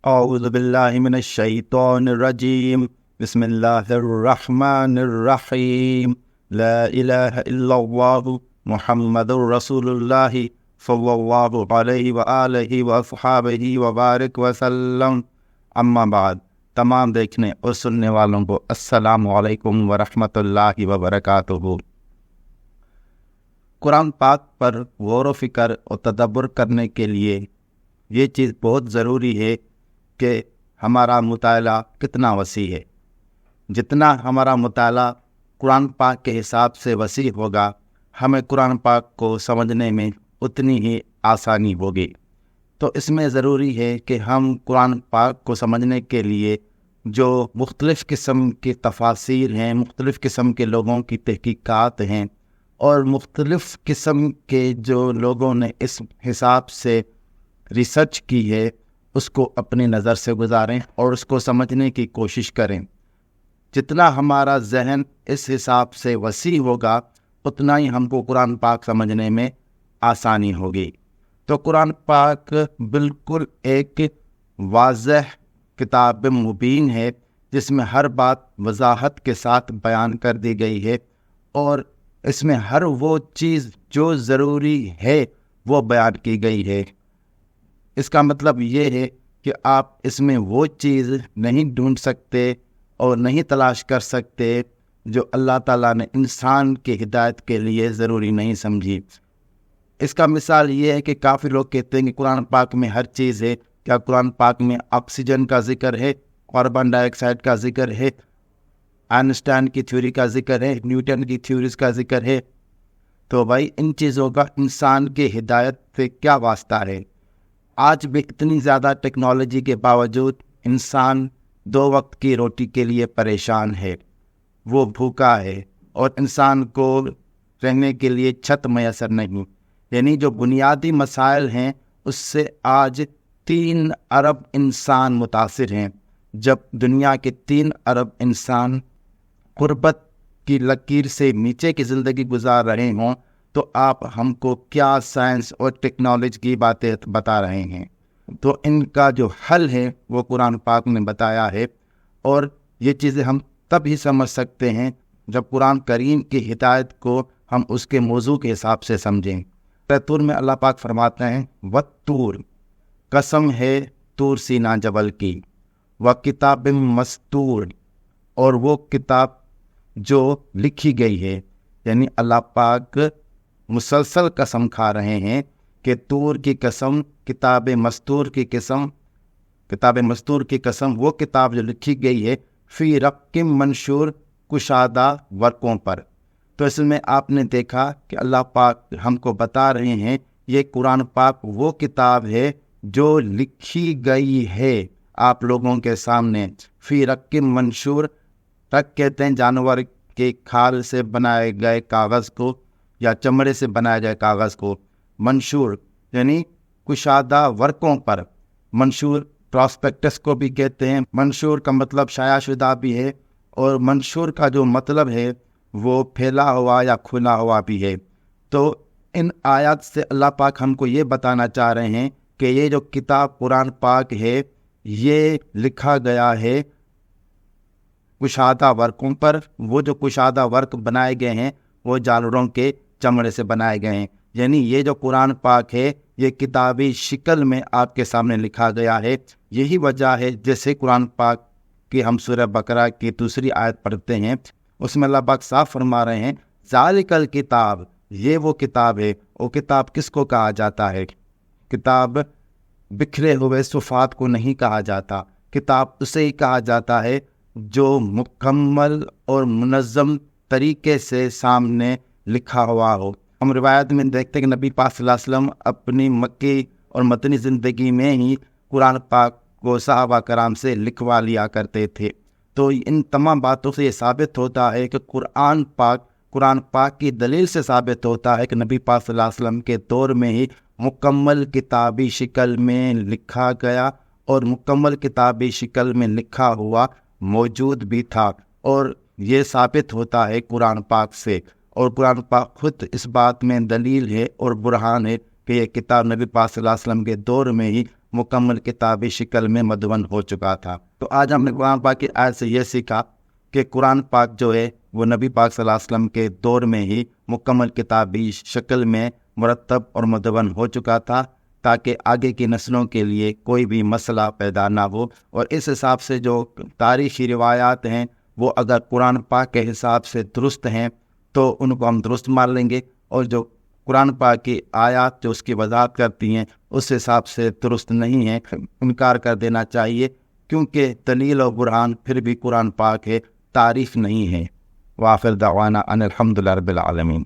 اعوذ باللہ من الشیطان الرجیم بسم اللہ الرحمن الرحیم لا الہ الا اللہ محمد رسول اللہ صلی اللہ علیہ وآلہ وصحابہ وبارک وسلم. اما بعد، تمام دیکھنے اور سننے والوں کو السلام علیکم ورحمۃ اللہ وبرکاتہ. قرآن پاک پر غور و فکر اور تدبر کرنے کے لیے یہ چیز بہت ضروری ہے کہ ہمارا مطالعہ کتنا وسیع ہے. جتنا ہمارا مطالعہ قرآن پاک کے حساب سے وسیع ہوگا، ہمیں قرآن پاک کو سمجھنے میں اتنی ہی آسانی ہوگی. تو اس میں ضروری ہے کہ ہم قرآن پاک کو سمجھنے کے لیے جو مختلف قسم کی تفاسیر ہیں، مختلف قسم کے لوگوں کی تحقیقات ہیں، اور مختلف قسم کے جو لوگوں نے اس حساب سے ریسرچ کی ہے، اس کو اپنی نظر سے گزاریں اور اس کو سمجھنے کی کوشش کریں. جتنا ہمارا ذہن اس حساب سے وسیع ہوگا، اتنا ہی ہم کو قرآن پاک سمجھنے میں آسانی ہوگی. تو قرآن پاک بالکل ایک واضح کتاب مبین ہے، جس میں ہر بات وضاحت کے ساتھ بیان کر دی گئی ہے، اور اس میں ہر وہ چیز جو ضروری ہے وہ بیان کی گئی ہے. اس کا مطلب یہ ہے کہ آپ اس میں وہ چیز نہیں ڈھونڈ سکتے اور نہیں تلاش کر سکتے جو اللہ تعالیٰ نے انسان کی ہدایت کے لیے ضروری نہیں سمجھی. اس کا مثال یہ ہے کہ کافی لوگ کہتے ہیں کہ قرآن پاک میں ہر چیز ہے. کیا قرآن پاک میں آکسیجن کا ذکر ہے، کاربن ڈائی آکسائڈ کا ذکر ہے، آئنسٹائن کی تھیوری کا ذکر ہے، نیوٹن کی تھیوریز کا ذکر ہے؟ تو بھائی ان چیزوں کا انسان کی ہدایت سے کیا واسطہ ہے؟ آج بھی اتنی زیادہ ٹیکنالوجی کے باوجود انسان 2 وقت کی روٹی کے لیے پریشان ہے، وہ بھوکا ہے، اور انسان کو رہنے کے لیے چھت میسر نہیں. یعنی جو بنیادی مسائل ہیں اس سے آج 3 ارب انسان متاثر ہیں. جب دنیا کے 3 ارب انسان غربت کی لکیر سے نیچے کی زندگی گزار رہے ہوں، تو آپ ہم کو کیا سائنس اور ٹیکنالوجی کی باتیں بتا رہے ہیں؟ تو ان کا جو حل ہے وہ قرآن پاک نے بتایا ہے، اور یہ چیزیں ہم تب ہی سمجھ سکتے ہیں جب قرآن کریم کی ہدایت کو ہم اس کے موضوع کے حساب سے سمجھیں. طور میں اللہ پاک فرماتے ہیں وَالطُّورِ، قسم ہے طور سینا جبل کی، وَکِتَابٍ مَسْطُورٍ، اور وہ کتاب جو لکھی گئی ہے. یعنی اللہ پاک مسلسل قسم کھا رہے ہیں کہ طور کی قسم، کتاب مستور کی قسم، کتاب مستور کی قسم، وہ کتاب جو لکھی گئی ہے فی رق منشور، کشادہ ورقوں پر. تو اس میں آپ نے دیکھا کہ اللہ پاک ہم کو بتا رہے ہیں یہ قرآن پاک وہ کتاب ہے جو لکھی گئی ہے آپ لوگوں کے سامنے فی رق منشور. رق کہتے ہیں جانور کے کھال سے بنائے گئے کاغذ کو یا چمڑے سے بنائے گئے کاغذ کو. منشور یعنی کشادہ ورقوں پر. منشور پراسپیکٹس کو بھی کہتے ہیں. منشور کا مطلب شائع شدہ بھی ہے، اور منشور کا جو مطلب ہے وہ پھیلا ہوا یا کھلا ہوا بھی ہے. تو ان آیات سے اللہ پاک ہم کو یہ بتانا چاہ رہے ہیں کہ یہ جو کتاب قرآن پاک ہے یہ لکھا گیا ہے کشادہ ورقوں پر. وہ جو کشادہ ورق بنائے گئے ہیں وہ جانوروں کے چمڑے سے بنائے گئے ہیں. یعنی یہ جو قرآن پاک ہے یہ کتابی شکل میں آپ کے سامنے لکھا گیا ہے. یہی وجہ ہے جیسے قرآن پاک کی ہم سورہ بقرہ کی 2 آیت پڑھتے ہیں، اس میں اللہ پاک صاف فرما رہے ہیں ذالک الکتاب، یہ وہ کتاب ہے. وہ کتاب کس کو کہا جاتا ہے؟ کتاب بکھرے ہوئے صفحات کو نہیں کہا جاتا. کتاب اسے ہی کہا جاتا ہے جو مکمل اور منظم طریقے سے سامنے لکھا ہوا ہو. ہم روایت میں دیکھتے ہیں کہ نبی پاک صلی اللہ علیہ وسلم اپنی مکی اور مدنی زندگی میں ہی قرآن پاک کو صحابہ کرام سے لکھوا لیا کرتے تھے. تو ان تمام باتوں سے یہ ثابت ہوتا ہے کہ قرآن پاک کی دلیل سے ثابت ہوتا ہے کہ نبی پاک صلی اللہ علیہ وسلم کے دور میں ہی مکمل کتابی شکل میں لکھا گیا، اور مکمل کتابی شکل میں لکھا ہوا موجود بھی تھا. اور یہ ثابت ہوتا ہے قرآن پاک سے، اور قرآن پاک خود اس بات میں دلیل ہے اور برہان ہے کہ یہ کتاب نبی پاک صلی اللہ علیہ وسلم کے دور میں ہی مکمل کتابی شکل میں مدون ہو چکا تھا۔ تو آج ہم نے قرآن پاک کی آیت سے یہ سیکھا کہ قرآن پاک جو ہے وہ نبی پاک صلی اللہ علیہ وسلم کے دور میں ہی مکمل کتابی شکل میں مرتب اور مدون ہو چکا تھا، تاکہ آگے کی نسلوں کے لیے کوئی بھی مسئلہ پیدا نہ ہو۔ اور اس حساب سے جو تاریخی روایات ہیں وہ اگر قرآن پاک کے حساب سے درست ہیں تو ان کو ہم درست مان لیں گے، اور جو قرآن پاک کی آیات جو اس کی وضاحت کرتی ہیں اس حساب سے درست نہیں ہیں، انکار کر دینا چاہیے، کیونکہ دلیل و برہان پھر بھی قرآن پاک ہے، تاریخ نہیں ہے۔ وآخر دعوانا ان الحمد للہ رب العالمین۔